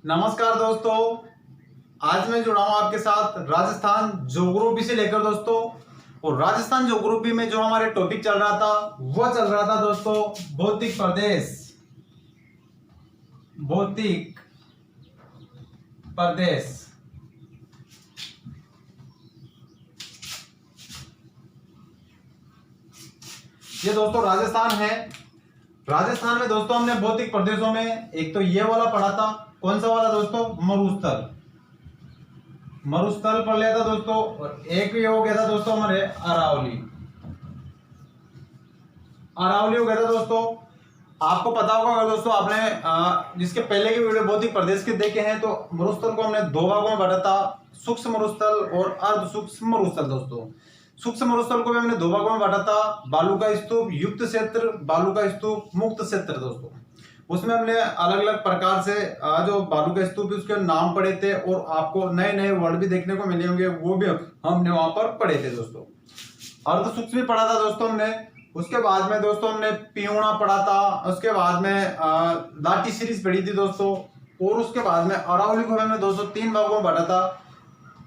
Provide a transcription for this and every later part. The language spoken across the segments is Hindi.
नमस्कार दोस्तों, आज मैं जुड़ा हूं आपके साथ राजस्थान ज्योग्राफी से लेकर दोस्तों। और राजस्थान ज्योग्राफी में जो हमारे टॉपिक चल रहा था वो चल रहा था दोस्तों भौतिक प्रदेश। भौतिक प्रदेश ये दोस्तों राजस्थान है। राजस्थान में दोस्तों हमने भौतिक प्रदेशों में एक तो ये वाला पढ़ा था। कौन सा वाला दोस्तों? मरुस्थल। मरुस्थल पढ़ लिया था दोस्तों। और एक ये हो गया था दोस्तों हमारे अरावली। अरावली हो गया था दोस्तों। आपको पता होगा अगर दोस्तों आपने जिसके पहले की वीडियो भौतिक प्रदेश के देखे हैं तो मरुस्थल को हमने दो भागों में बांटा था, सूक्ष्म मरुस्थल और अर्ध सूक्ष्म मरुस्थल। दोस्तों सूक्ष्म मरुस्थल को भी हमने दो भागों में बांटा था, बालू का स्तूप युक्त क्षेत्र, बालू का स्तूप मुक्त क्षेत्र। दोस्तों उसमें हमने अलग अलग प्रकार से जो बालू का स्तूप उसके नाम पढ़े थे और आपको नए नए वर्ड भी देखने को मिले होंगे, वो भी हमने वहां पर पढ़े थे दोस्तों। अर्ध सूक्ष्म भी पढ़ा था दोस्तों हमने। उसके बाद में दोस्तों हमने पियूणा पढ़ा था। उसके बाद में लाठी सीरीज पढ़ी थी दोस्तों। और उसके बाद में अरावली को हमने दोस्तों तीन भागों में बांटा था,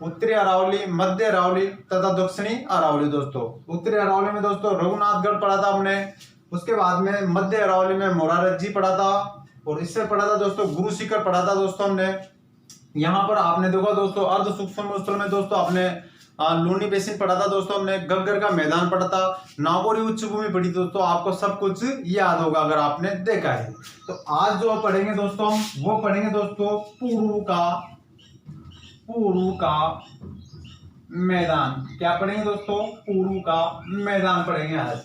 उत्तरी अरावली, मध्य अरावली तथा दक्षिणी अरावली। दोस्तों उत्तरी अरावली में दोस्तों रघुनाथगढ़ पढ़ा था हमने। उसके बाद में मध्य अरावली में मोरारजी पढ़ा था। और इससे पढ़ा था दोस्तों गुरु शिखर पढ़ा था दोस्तों हमने। यहाँ पर आपने देखा दोस्तों अर्ध सूक्ष्म मरुस्थल में दोस्तों आपने लूनी बेसिन पढ़ा था दोस्तों हमने। गग्गर का मैदान पढ़ा था, नागौरी उच्च भूमि पढ़ी दोस्तों। आपको सब कुछ याद होगा अगर आपने देखा है। तो आज जो पढ़ेंगे दोस्तों हम वो पढ़ेंगे दोस्तों पूर्व का मैदान। क्या पढ़ेंगे दोस्तों? पूर्व का मैदान पढ़ेंगे आज।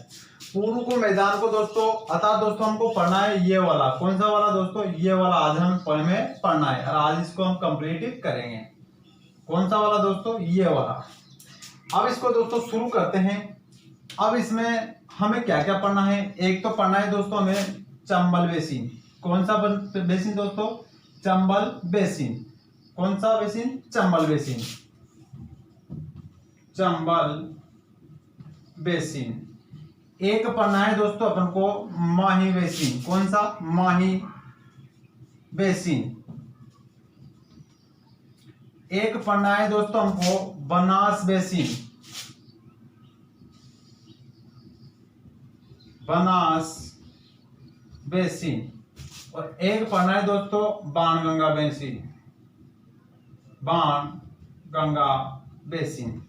पूर्व को मैदान को दोस्तों अर्थात दोस्तों हमको पढ़ना है ये वाला। कौन सा वाला दोस्तों? ये वाला आज हम पढ़ना है और आज इसको हम कंप्लीट करेंगे। कौन सा वाला दोस्तों? ये वाला। अब इसको दोस्तों शुरू करते हैं। अब इसमें हमें क्या क्या पढ़ना है? एक तो पढ़ना है दोस्तों हमें चंबल बेसिन। कौन सा बेसिन दोस्तों? चंबल बेसिन। कौन सा basin? Chambal basin. Chambal basin. एक पढ़ना है दोस्तों अपन को माही बेसिन। कौन सा? माही बेसिन। एक पढ़ना है दोस्तों हमको बनास बेसिन। बनास बेसिन। और एक पढ़ना है दोस्तों बाणगंगा बेसिन। बाणगंगा बेसिन।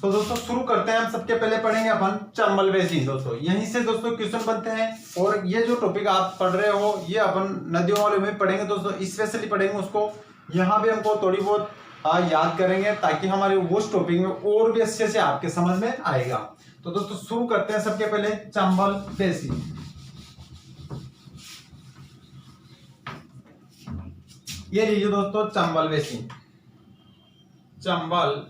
तो दोस्तों शुरू करते हैं। हम सबके पहले पढ़ेंगे अपन चंबल बेसिन। दोस्तों यहीं से दोस्तों क्वेश्चन बनते हैं। और ये जो टॉपिक आप पढ़ रहे हो ये अपन नदियों वाले में पढ़ेंगे दोस्तों, स्पेशली पढ़ेंगे उसको। यहाँ भी हमको थोड़ी बहुत याद करेंगे ताकि हमारे उस टॉपिक में और भी अच्छे से आपके समझ में आएगा। तो दोस्तों शुरू करते हैं सबके पहले चंबल बेसिन। ये लीजिए दोस्तों चंबल बेसिन। चंबल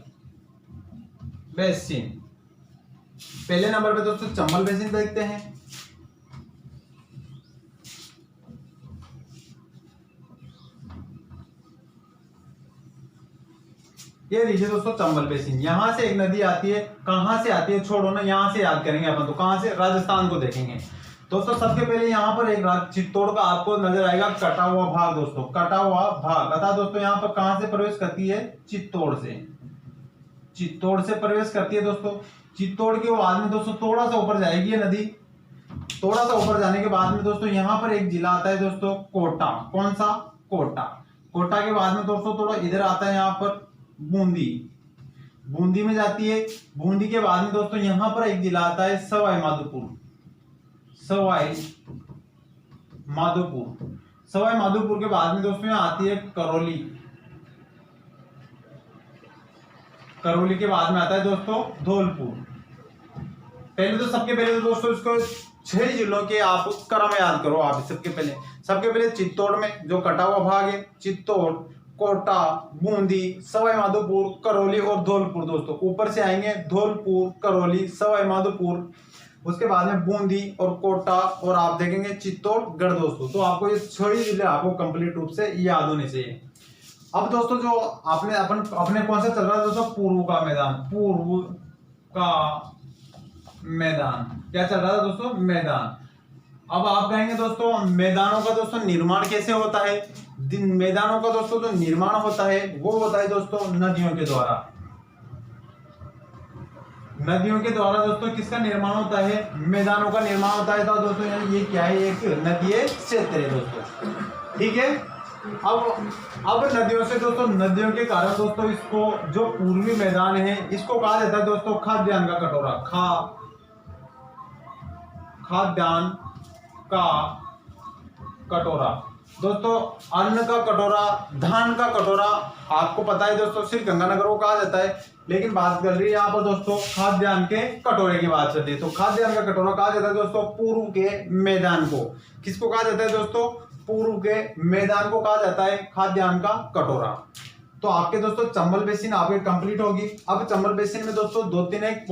बेसिन पहले नंबर पे दोस्तों चंबल बेसिन देखते हैं। ये लीजिए दोस्तों चंबल बेसिन। यहां से एक नदी आती है। कहां से आती है छोड़ो ना, यहां से याद करेंगे अपन। तो कहां से? राजस्थान को देखेंगे दोस्तों। सबसे पहले यहां पर एक चित्तौड़ का आपको नजर आएगा कटा हुआ भाग। दोस्तों कटा हुआ भाग अर्थात दोस्तों यहां पर कहां से प्रवेश करती है? चित्तौड़ से। चित्तौड़ से प्रवेश करती है दोस्तों। चित्तौड़ के बाद में दोस्तों थोड़ा सा ऊपर जाएगी ये नदी। थोड़ा सा ऊपर जाने के बाद में दोस्तों यहां पर एक जिला आता है दोस्तों कोटा। कौन सा? कोटा। कोटा के बाद में दोस्तों थोड़ा इधर आता है यहाँ पर बूंदी। बूंदी में जाती है। बूंदी के बाद में दोस्तों यहां पर एक जिला आता है सवाई माधोपुर। सवाई माधोपुर। सवाई माधोपुर के बाद में दोस्तों यहाँ आती है करौली। करौली के बाद में आता है दोस्तों धौलपुर। पहले तो सबके पहले तो दोस्तों इसको 6 जिलों के आप क्रम याद करो। आप सबके पहले चित्तौड़ में जो कटा हुआ भाग है, चित्तौड़, कोटा, बूंदी, सवाई माधोपुर, करौली और धौलपुर। दोस्तों ऊपर से आएंगे धौलपुर, करौली, सवाई माधोपुर, उसके बाद में बूंदी और कोटा और आप देखेंगे चित्तौड़गढ़। दोस्तों तो आपको ये 6 जिले आपको कंप्लीट रूप से याद होने चाहिए। अब दोस्तों जो आपने अपने कौन सा चल रहा है दोस्तों? पूर्व का मैदान। पूर्व का मैदान क्या चल रहा था दोस्तों? मैदान। अब आप कहेंगे दोस्तों मैदानों का दोस्तों निर्माण कैसे होता है? मैदानों का दोस्तों जो निर्माण होता है वो होता है दोस्तों नदियों के द्वारा। नदियों के द्वारा दोस्तों किसका निर्माण होता है? मैदानों का निर्माण होता है। तो दोस्तों ये क्या है? एक नदीय क्षेत्र है दोस्तों, ठीक है। अब नदियों से दोस्तों, नदियों के कारण दोस्तों इसको जो पूर्वी मैदान है इसको कहा जाता है दोस्तों खाद्यान्न का कटोरा। खाद्यान्न का कटोरा दोस्तों, अन्न का कटोरा, धान का कटोरा। आपको पता है दोस्तों श्रीगंगानगर को कहा जाता है, लेकिन बात कर रही है यहाँ पर दोस्तों खाद्यान्न के कटोरे की बात चलती है। तो खाद्यान्न का कटोरा कहा जाता है दोस्तों पूर्व के मैदान को। किसको कहा जाता है दोस्तों? पूर्व के मैदान को कहा जाता है खाद्यान्न का कटोरा। तो आपके दोस्तों चंबल बेसिन आपके कंप्लीट होगी। अब चंबल बेसिन में दोस्तों 2-3 एक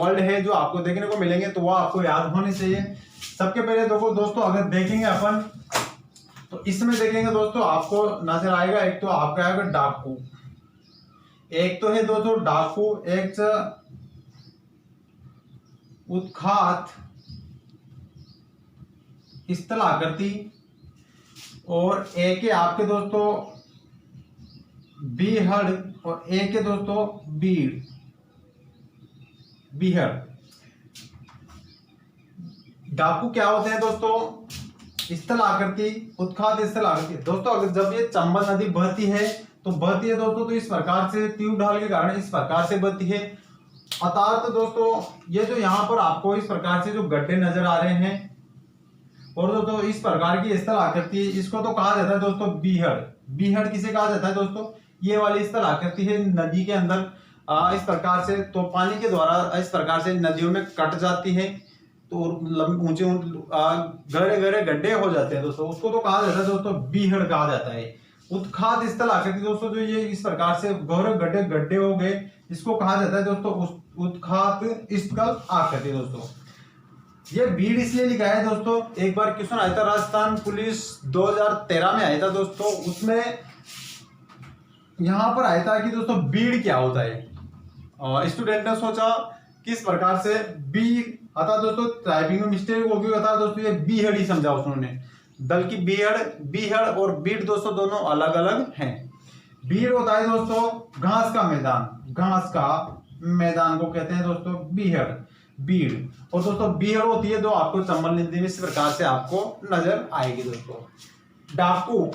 वर्ड है जो आपको देखने को मिलेंगे, तो वो आपको याद होने चाहिए। सबके पहले देखो दोस्तों, अगर देखेंगे अपन तो इसमें देखेंगे दोस्तों आपको नजर आएगा, एक तो आपका आएगा डाकू, एक तो है दोस्तों डाकू, एक उत्खात स्थल आकृति, और एक है आपके दोस्तों बीहड़, और एक है दोस्तों बीहड़। डाकू क्या होते हैं दोस्तों? स्थल आकृति, उत्खात स्थल आकृति। दोस्तों अगर जब ये चंबल नदी बहती है दोस्तों, तो इस प्रकार से तीव्र ढाल के कारण इस प्रकार से बहती है। अर्थात तो दोस्तों ये जो यहाँ पर आपको इस प्रकार से जो गड्ढे नजर आ रहे हैं, और दोस्तों इस प्रकार की स्थल आकृति, इसको तो कहा जाता है दोस्तों बीहड़। बीहड़ किसे कहा जाता है दोस्तों? ये वाली स्थल आकृति है नदी के अंदर इस प्रकार से, तो पानी के द्वारा इस प्रकार से नदियों में कट जाती है, तो ऊंचे गहरे गहरे गड्ढे हो जाते हैं दोस्तों, उसको तो कहा जाता है दोस्तों बीहड़ कहा जाता है। उत्खात स्थल आकृति दोस्तों, जो ये इस प्रकार से गहरे गड्ढे हो गए, इसको कहा जाता है दोस्तों उत्खात स्थल आकृति। दोस्तों ये बीड़ इसलिए लिखा है दोस्तों, एक बार क्वेश्चन आया था राजस्थान पुलिस 2013 में आया था दोस्तों, उसमें यहां पर आया था कि दोस्तों बीड़ क्या होता है। और स्टूडेंट ने सोचा किस प्रकार से बीड़, अतः दोस्तों टाइपिंग में मिस्टेक होगी, अतः दोस्तों ये बीहड़ ही समझा उन्होंने। दल की बीहड़ और बीड़ दोस्तों दोनों अलग अलग हैं। बीड़ होता है दोस्तों घास का मैदान, घास का मैदान को कहते हैं दोस्तों बीड़। और दोस्तों बीहड़ होती है जो आपको चंबल नदी में इस प्रकार से आपको नजर आएगी। दोस्तों डाकू,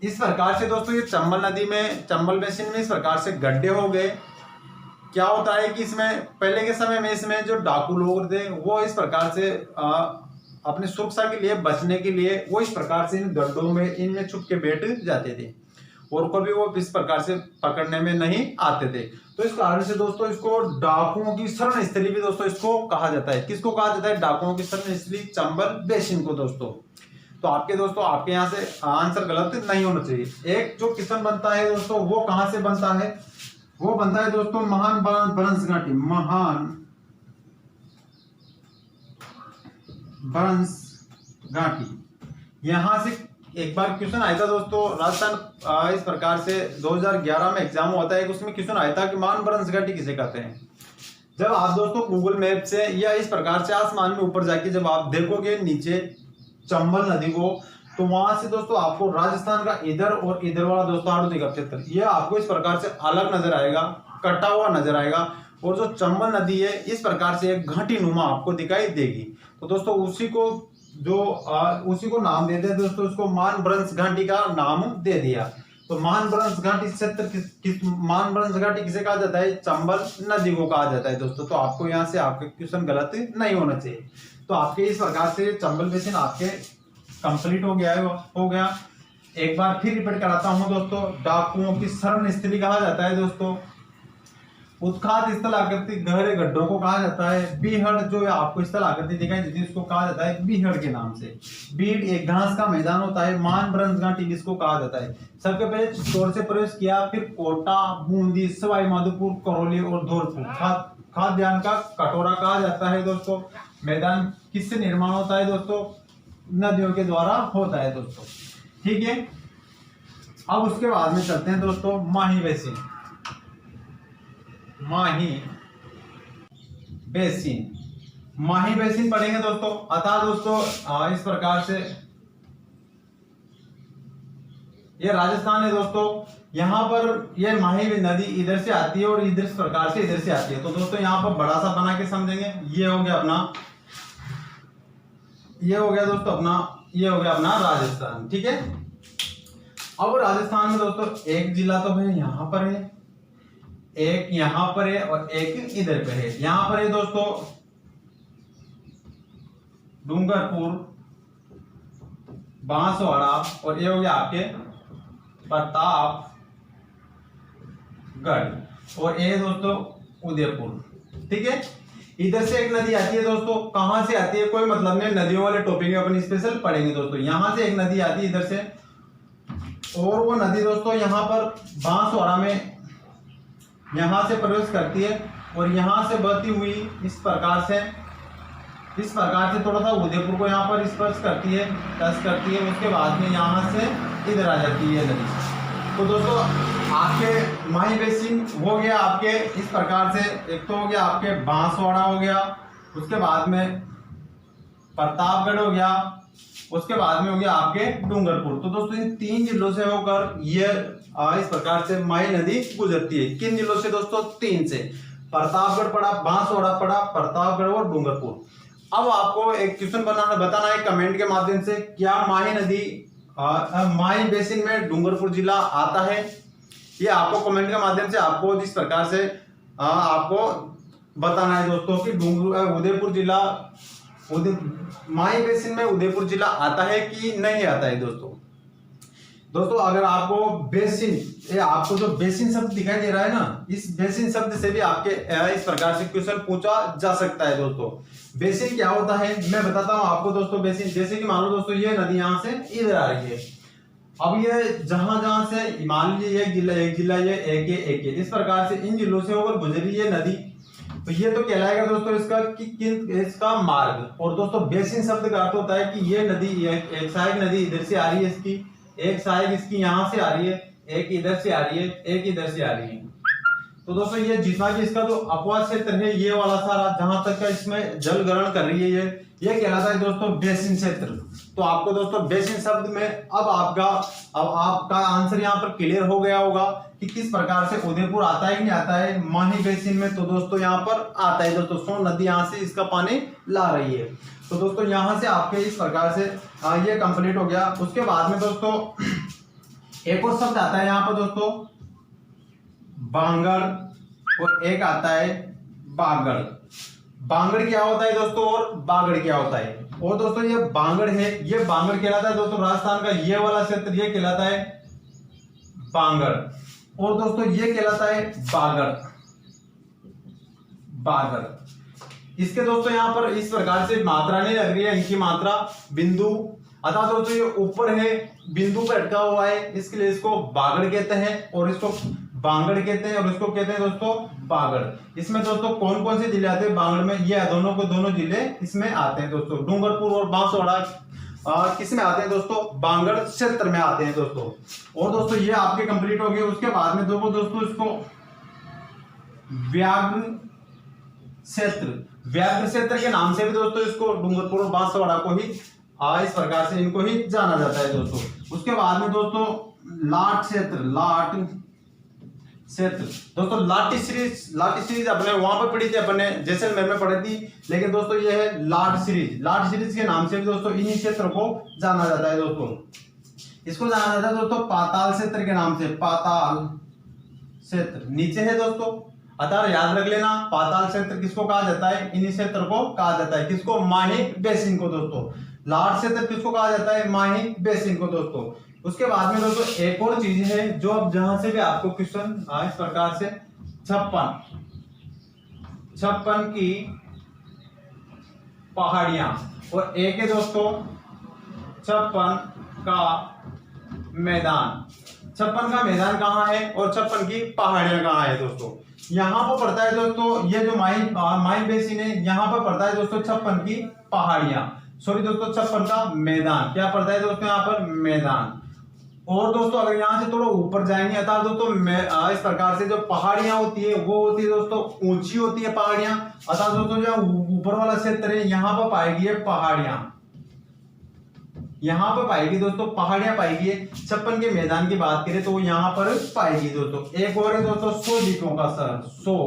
इस प्रकार से दोस्तों ये चंबल नदी में, चंबल बेसिन में इस प्रकार से गड्ढे हो गए। क्या होता है कि इसमें पहले के समय में इसमें जो डाकू लोग थे वो इस प्रकार से अपनी सुरक्षा के लिए, बचने के लिए वो इस प्रकार से इन गड्ढों में, इनमें छुप के बैठ जाते थे, और कभी वो इस प्रकार से पकड़ने में नहीं आते थे। तो इस कारण से दोस्तों इसको डाकुओं की शरण स्थली भी दोस्तों इसको कहा जाता है। किसको कहा जाता है? डाकुओं की शरण स्थली चंबल बेसिन को दोस्तों। तो आपके यहाँ से आंसर गलत नहीं होना चाहिए। एक जो क्वेश्चन बनता है दोस्तों वो कहां से बनता है? वो बनता है दोस्तों महान बंसघाटी, महान बंसघाटी। यहां से एक बार क्वेश्चन आया था दोस्तों राजस्थान इस प्रकार से 2011 में एग्जाम होता है, उसमें क्वेश्चन आया था कि महान बंसघाटी किसे कहते हैं। जब आप दोस्तों गूगल मैप से या इस प्रकार से आसमान में ऊपर जाके जब आप देखोगे नीचे चंबल नदी को, तो वहां से दोस्तों आपको राजस्थान का इधर और इधर वाला दोस्तों हाड़ौती का क्षेत्र, ये आपको इस प्रकार से अलग नजर आएगा, कटा हुआ नजर आएगा। और जो चंबल नदी है इस प्रकार से एक घाटी नुमा आपको दिखाई देगी। तो दोस्तों उसी को नाम देते हैं दोस्तों, उसको महान बंसघाटी का नाम दे दिया। तो महान बंसघाटी क्षेत्र, महान बंसघाटी किसे कहा जाता है? चंबल नदी को कहा जाता है दोस्तों। तो आपको यहाँ से आपका क्वेश्चन गलत नहीं होना चाहिए। तो आपके इस प्रकार से चंबल बेसिन आपके कंप्लीट हो गया। एक बार फिर रिपीट कराता हूं दोस्तों, डाकुओं की शरण स्थली कहा जाता है दोस्तों, उत्खात स्थल आकृति गहरे गड्ढों को कहा जाता है, बीहड़ जो आपको स्थल आकृति दिखाई देती है उसको कहा जाता है बीहड़ के नाम से, बीड़ एक घास का मैदान होता है, महान बंसघाटी जिसको कहा जाता है। सबके पहले चित्तौड़ से प्रवेश किया, फिर कोटा, बूंदी, सवाई माधोपुर, करौली और धौलपुर। खाद्यान्न का कटोरा कहा जाता है दोस्तों। मैदान किससे निर्माण होता है दोस्तों? नदियों के द्वारा होता है दोस्तों, ठीक है। अब उसके बाद में चलते हैं दोस्तों माही बेसिन। माही बेसिन पढ़ेंगे दोस्तों। अतः दोस्तों इस प्रकार से ये राजस्थान है दोस्तों। यहाँ पर ये माही नदी इधर से आती है और इधर इस प्रकार से इधर से आती है। तो दोस्तों यहाँ पर बड़ा सा बना के समझेंगे। ये हो गया अपना, ये हो गया दोस्तों अपना, ये हो गया अपना राजस्थान। ठीक है, अब राजस्थान में दोस्तों एक जिला तो भाई यहाँ पर है, एक यहाँ पर है और एक इधर पे है। यहाँ पर है दोस्तों डूंगरपुर, बांसवाड़ा और ये हो गया आपके प्रतापगढ़ और ये दोस्तों उदयपुर। ठीक है, इधर से एक नदी आती है दोस्तों। कहां से आती है कोई मतलब नहीं, नदियों वाले टॉपिक में अपन स्पेशल पढ़ेंगे दोस्तों। यहां से एक नदी आती है इधर से, और वो नदी दोस्तों यहाँ पर बांसवाड़ा में यहां से प्रवेश करती है और यहां से बहती हुई इस प्रकार से थोड़ा सा उदयपुर को यहाँ पर स्पर्श करती है, टच करती है। उसके बाद में यहाँ से इधर आ जाती है नदी। तो दोस्तों आपके माही बेसिन हो गया आपके इस प्रकार से, एक तो हो गया आपके बांसवाड़ा हो गया, उसके बाद में प्रतापगढ़ हो गया, उसके बाद में हो गया आपके डूंगरपुर। तो दोस्तों इन 3 जिलों से होकर ये इस प्रकार से माही नदी गुजरती है। किन जिलों से दोस्तों? 3 से, प्रतापगढ़ पड़ा, बांसवाड़ा पड़ा, प्रतापगढ़ और डूंगरपुर। अब आपको एक क्वेश्चन बताना है कमेंट के माध्यम से, क्या माही नदी माही बेसिन में डूंगरपुर जिला आता है? ये आपको कमेंट के माध्यम से आपको जिस प्रकार से आपको बताना है दोस्तों कि उदयपुर जिला माही बेसिन में उदयपुर जिला आता है कि नहीं आता है दोस्तों अगर आपको बेसिन, ये आपको जो बेसिन शब्द दिखाई दे रहा है ना, इस बेसिन शब्द से भी आपके इस प्रकार से क्वेश्चन पूछा जा सकता है दोस्तों। बेसिन क्या होता है मैं बताता हूं आपको दोस्तों। बेसिन जैसे कि मान लो दोस्तों ये नदी यहां से इधर आ रही है। अब ये जहां से मान लीजिए एक जिला ये एक इस प्रकार से इन जिलों से होकर गुजरी ये नदी, तो ये तो कहलाएगा दोस्तों इसका कि इसका मार्ग। और दोस्तों बेसिन शब्द का अर्थ होता है कि ये नदी एक सहायक नदी इधर से आ रही है, इसकी एक सहायक इसकी यहां से आ रही है, एक इधर से आ रही है, एक इधर से आ रही है। तो दोस्तों ये जितना भी इसका जो अपवाद क्षेत्र है ये वाला सारा जहां तक का इसमें जल ग्रहण कर रही है ये कहलाता है दोस्तों बेसिन क्षेत्र। तो आपको दोस्तों बेसिन शब्द में अब आपका आंसर यहाँ पर क्लियर हो गया होगा कि किस प्रकार से उदयपुर आता है कि नहीं आता है माही बेसिन में। तो दोस्तों यहाँ पर आता है दोस्तों, सोन नदी यहाँ से इसका पानी ला रही है। तो दोस्तों यहाँ से आपके इस प्रकार से ये कंप्लीट हो गया। उसके बाद में दोस्तों एक और शब्द आता है यहाँ पर दोस्तों बांगड़, और एक आता है बागड़। बांगड़ क्या होता है दोस्तों और बागड़ क्या होता है? और दोस्तों ये बांगड़ है, ये बांगड़ कहलाता है दोस्तों राजस्थान का ये वाला क्षेत्र, ये कहलाता है बांगड़। और दोस्तों ये कहलाता है बागड़। इसके दोस्तों यहाँ पर इस प्रकार से मात्रा नहीं लग रही है, इनकी मात्रा बिंदु, अतः दोस्तों ये ऊपर है, बिंदु पर अटका हुआ है, इसके लिए इसको बागड़ कहते हैं और इसको बांगड़ कहते हैं और इसको कहते हैं दोस्तों बागड़। इसमें दोस्तों कौन कौन से जिले आते हैं बांगड़ में? ये दोनों जिले इसमें आते हैं दोस्तों। डूंगरपुर और बांसवाड़ा किस में आते हैं दोस्तों? बांगड़ क्षेत्र में आते हैं दोस्तों। और दोस्तों ये आपके कंप्लीट हो गए। उसके बाद में दोस्तों इसको व्याघ्र क्षेत्र के नाम से भी दोस्तों इसको डूंगरपुर और बांसवाड़ा को ही इस प्रकार से इनको ही जाना जाता है दोस्तों। उसके बाद में दोस्तों लाट क्षेत्र दोस्तों लाटी सीरीज अपने वहां पर पढ़ी थी, अपने जैसलमेर में पढ़ी थी, लेकिन दोस्तों ये है लाट सीरीज के नाम से भी दोस्तों इन्हीं क्षेत्र को जाना जाता है दोस्तों। इसको जाना जाता है दोस्तों पाताल क्षेत्र के नाम से, पाताल क्षेत्र नीचे है दोस्तों, अतः याद रख लेना पाताल क्षेत्र किसको कहा जाता है? इन्हीं क्षेत्र को कहा जाता है। किसको? माही बेसिन को दोस्तों। लाट क्षेत्र किसको कहा जाता है? माही बेसिन को दोस्तों। उसके बाद में दोस्तों एक और चीज है जो अब जहां से भी आपको क्वेश्चन इस प्रकार से 56 की पहाड़ियां, और एक है दोस्तों 56 का मैदान। 56 का मैदान कहाँ है और 56 की पहाड़ियां कहाँ है दोस्तों? यहाँ पर पड़ता है दोस्तों ये जो माही बेसिन है, यहाँ पर पड़ता है दोस्तों 56 की पहाड़ियां, सॉरी दोस्तों 56 का मैदान। क्या पड़ता है दोस्तों यहाँ पर? मैदान। और दोस्तों अगर यहाँ से थोड़ा ऊपर जाएंगे अर्थात दोस्तों इस प्रकार से जो पहाड़ियां होती है वो होती है दोस्तों ऊंची होती है पहाड़ियां, अर्थात दोस्तों जो ऊपर वाला क्षेत्र है यहाँ पर पाएगी ये पहाड़ियां। यहाँ पर पाएगी दोस्तों, पहाड़ियां पाएगी। छप्पन के मैदान की बात करें तो यहाँ पर पाएगी दोस्तों। एक और है दोस्तों 100 द्वीपों का शहर, 100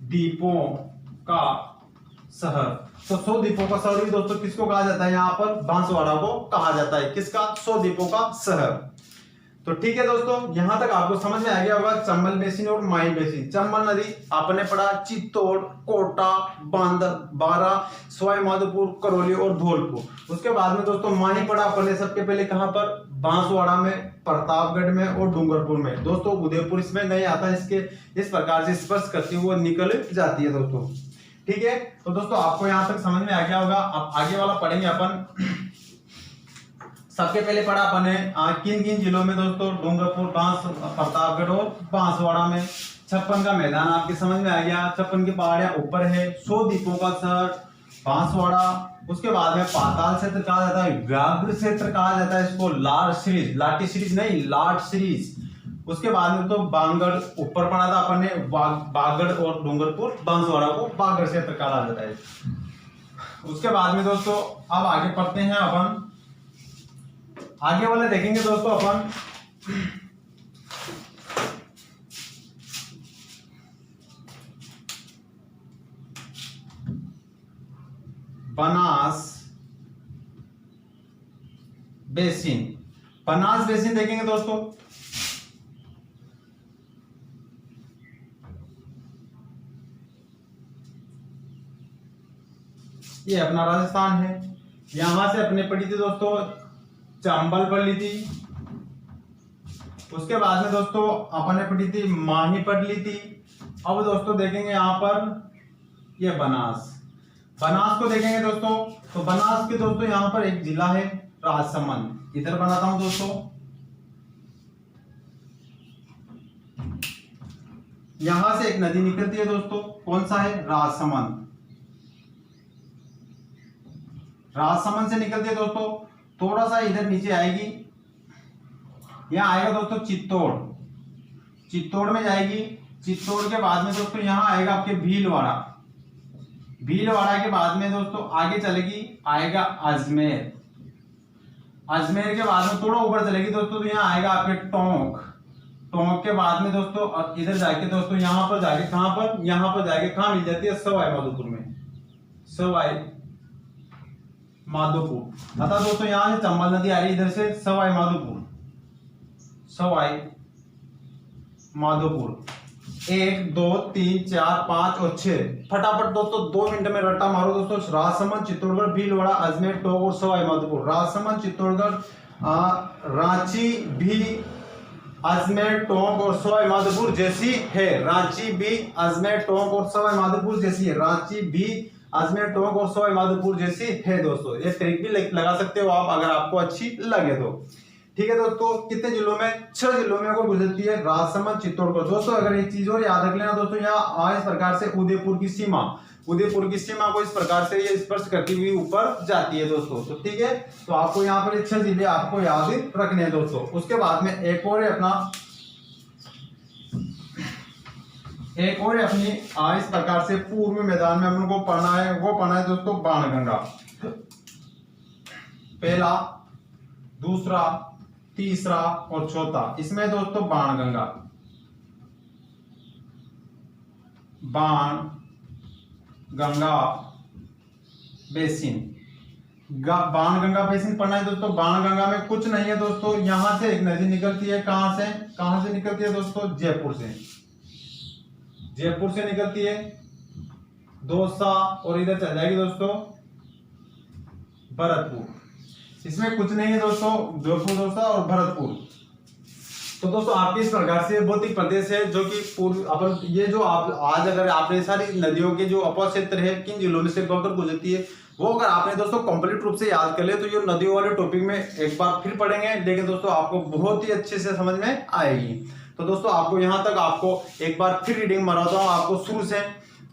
द्वीपों का शहर। तो 100 द्वीपों का शहर भी दोस्तों किसको कहा जाता है, यहाँ पर बांसवाड़ा को कहा जाता है। किसका, 100 द्वीपों का शहर। तो ठीक है दोस्तों, यहां तक आपको समझ में आ गया होगा चंबल बेसिन और माही बेसिन। चंबल नदी आपने पढ़ा चित्तौड़, कोटा, बांदर, बारा, सवाई माधोपुर, करौली और धौलपुर। उसके बाद में दोस्तों माही पढ़ा अपने सबके पहले कहां पर, बांसवाड़ा में, प्रतापगढ़ में और डूंगरपुर में। दोस्तों उदयपुर इसमें नहीं आता, इसके इस प्रकार से स्पर्श करती हुई निकल जाती है दोस्तों। ठीक है, तो दोस्तों आपको यहां तक समझ में आ गया होगा। अब आगे वाला पढ़ेंगे अपन। सबके पहले पढ़ा अपन है किन किन जिलों में दोस्तों, डूंगरपुर, प्रतापगढ़ और बांसवाड़ा में। 56 का मैदान आपके समझ में आ गया। 56 की पहाड़ियां ऊपर है। 100 द्वीपों का शहर बांसवाड़ा। उसके बाद में पाताल क्षेत्र कहा जाता है, व्याघ्र क्षेत्र कहा जाता है इसको, लाट सीरीज, लाठी सीरीज नहीं, लाट सीरीज। उसके बाद में तो बांगड़ ऊपर पढ़ा था अपन ने, बागड़ और डूंगरपुर, बांसवाड़ा को बागड़ क्षेत्र कहा जाता है। उसके बाद में दोस्तों अब आगे पढ़ते हैं अपन, आगे वाले देखेंगे दोस्तों अपन। बनास बेसिन, बनास बेसिन देखेंगे दोस्तों। ये अपना राजस्थान है। यहां से अपने पढ़ी थी दोस्तों चंबल पढ़ ली थी। उसके बाद में दोस्तों अपन ने पढ़ी थी माही पढ़ ली थी। अब दोस्तों देखेंगे यहाँ पर ये बनास, बनास को देखेंगे दोस्तों। तो बनास के दोस्तों यहाँ पर एक जिला है राजसमंद। इधर बनाता हूं दोस्तों, यहां से एक नदी निकलती है दोस्तों, कौन सा है, राजसमंद। राजसमंद से निकलती है दोस्तों, थोड़ा सा इधर नीचे आएगी, यहाँ आएगा दोस्तों चित्तौड़, चित्तौड़ में जाएगी। चित्तौड़ के बाद में दोस्तों यहाँ आएगा आपके भीलवाड़ा, भीलवाड़ा के बाद में दोस्तों आगे चलेगी, आएगा अजमेर, अजमेर के बाद में थोड़ा ऊपर चलेगी दोस्तों तो यहाँ आएगा आपके टोंक, टोंक के बाद में दोस्तों इधर जाके दोस्तों यहाँ पर जाके कहां पर, यहाँ पर जाके कहां मिल जाती है, सवाई माधोपुर में, सवाई माधोपुर। अतः दोस्तों यहां से चंबल नदी आ रही है, इधर से सवाई माधोपुर, सवाई माधोपुर। 1 2 3 4 5 और 6 फटाफट दोस्तों 2 मिनट में रट्टा मारो दोस्तों। राजसमंद, चित्तौड़गढ़, भीलवाड़ा, अजमेर, टोंक और सवाई माधोपुर। राजसमंद, चित्तौड़गढ़, रांची भी, अजमेर, टोंक और सवाई माधोपुर जैसी है। रांची भी, अजमेर, टोंक और सवाई माधोपुर जैसी है। रांची भी, अजमेर, टोंक और सवाई माधोपुर जैसी है दोस्तों। ये ट्रिक भी लगा सकते हो आप अगर आपको अच्छी लगे तो। ठीक है दोस्तों, कितने जिलों में, 6 जिलों में को गुजरती है, राजसमंद, चित्तौड़गढ़। दोस्तों अगर एक चीज और याद रख लेना दोस्तों, यहाँ इस प्रकार से उदयपुर की सीमा, उदयपुर की सीमा को इस प्रकार से ये स्पर्श करती हुई ऊपर जाती है दोस्तों। तो ठीक है, तो आपको यहाँ पर 6 जिले आपको याद रखने हैं दोस्तों। उसके बाद में एक और है अपना, एक और अपनी इस प्रकार से पूर्व मैदान में हम को पढ़ना है, वो पढ़ना है दोस्तों बाणगंगा। पहला, दूसरा, तीसरा और चौथा, इसमें दोस्तों बाणगंगा, बाण गंगा बेसिन, बाणगंगा बेसिन पढ़ना है दोस्तों। बाणगंगा में कुछ नहीं है दोस्तों, यहां से एक नदी निकलती है, कहां से निकलती है दोस्तों, जयपुर से, जयपुर से निकलती है, दौसा और इधर चल जाएगी दोस्तों भरतपुर। इसमें कुछ नहीं है दोस्तों, जोधपुर, दौसा और भरतपुर। तो दोस्तों आपके इस प्रकार से भौतिक प्रदेश है जो कि पूर्व अपन, ये जो आप आज अगर आपने सारी नदियों के जो अपर क्षेत्र है किन जिलों में से होकर गुजरती है, वो अगर आपने दोस्तों कंप्लीट रूप से याद कर ले तो ये नदियों वाले टॉपिक में एक बार फिर पढ़ेंगे, लेकिन दोस्तों आपको बहुत ही अच्छे से समझ में आएगी। तो दोस्तों आपको यहाँ तक आपको एक बार फिर रीडिंग मराता हूँ। आपको शुरू से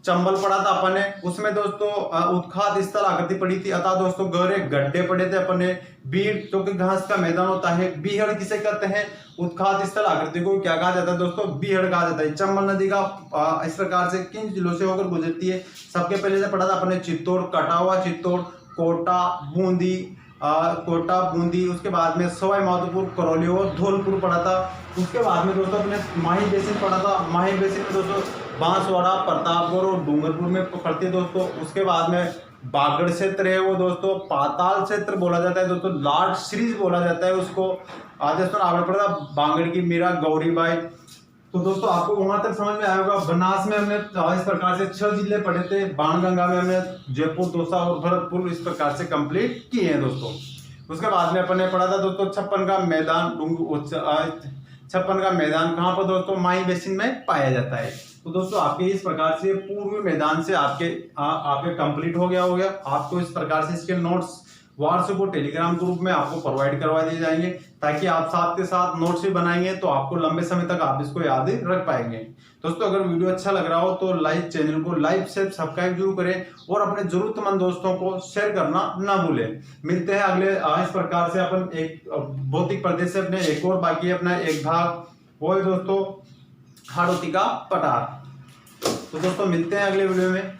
चंबल पढ़ा था अपन ने, उसमें दोस्तों उत्खात स्थल आकृति पढ़ी थी, अतः दोस्तों गहरे गड्ढे पढ़े थे अपन ने। बीड़ जो कि घास का मैदान होता है। बीहड़ किसे कहते हैं, उत्खात स्थल आकृति को क्या कहा जाता है दोस्तों, बीहड़ कहा जाता है। चंबल नदी का इस प्रकार से किन जिलों से होकर गुजरती है, सबके पहले से पढ़ा था अपन ने चित्तौड़, कटावा, चित्तौड़, कोटा, बूंदी, कोटा, बूंदी, उसके बाद में सवाई माधोपुर, करौली और धौलपुर पढ़ा था। उसके बाद में दोस्तों अपने माही बेसिन पढ़ा था। माही बेसिन में दोस्तों बांसवाड़ा, प्रतापगढ़ और डूंगरपुर में पड़ती है दोस्तों। उसके बाद में बागड़ क्षेत्र है वो दोस्तों, पाताल क्षेत्र बोला जाता है दोस्तों, लाट सीरीज बोला जाता है उसको। दोस्तों आगे पड़ा बांगड़ की मीरा, गौरीबाई। तो दोस्तों आपको वहां तक समझ में आएगा। बनास में हमने इस प्रकार से 6 जिले पढ़े थे। बाणगंगा में हमने जयपुर, दौसा और भरतपुर इस प्रकार से कंप्लीट किए हैं दोस्तों। उसके बाद में अपन ने पढ़ा था दोस्तों 56 का मैदान। 56 का मैदान कहाँ पर दोस्तों? माही बेसिन में पाया जाता है। तो दोस्तों आपके इस प्रकार से पूर्वी मैदान से आपके कंप्लीट हो गया। आपको इस प्रकार से इसके नोट्स व्हाट्सएप और टेलीग्राम ग्रुप में आपको प्रोवाइड करवा दिए जाएंगे, ताकि आप साथ के साथ नोट्स भी बनाएंगे तो आपको लंबे समय तक आप इसको याद रख पाएंगे। दोस्तों अगर वीडियो अच्छा लग रहा हो तो चैनल को लाइक शेयर सब्सक्राइब जरूर करें और अपने जरूरतमंद दोस्तों को शेयर करना ना भूलें। मिलते हैं अगले इस प्रकार से अपन एक भौतिक प्रदेश से अपने एक और बाकी अपना एक भाग वो है दोस्तों हाड़ौती का पठार। तो दोस्तों मिलते हैं अगले वीडियो में।